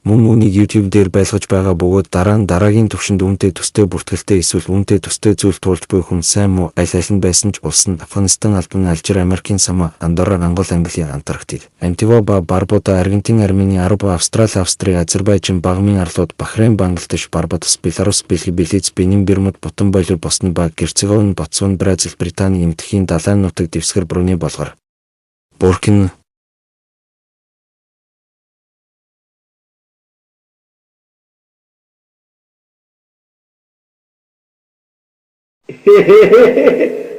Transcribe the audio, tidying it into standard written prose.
Мөн үүнийг YouTube дээр байлгаж байгаа бөгөөд дараа нь дараагийн түвшинд үүнтэй төстэй бүртгэлтэй эсвэл үүнтэй төстэй зүйл туулж буй хүн сайн муу аль нь байсан ч улс нь Афганистан, Албан, Алжир, Америкийн Самоа, Андорра, Ангол, Англи, Антарктик, Антигуа, Барбуда, Аргентин, Армени, Аруба, Австрали, Австри, Азербайджан, Багамын арлууд, Бахрейн, Бангладеш, Барбадос, Беларус, Бельги, Белиз, Бенин, Бермуд, Бутан, Болор, Босни, Баг, Герцеговин, Ботсван, Бразил, Британи, Эмтхийн, Далайн нутаг, Дэвсгэр, Бруней, Болгар, Буркина Hehehehe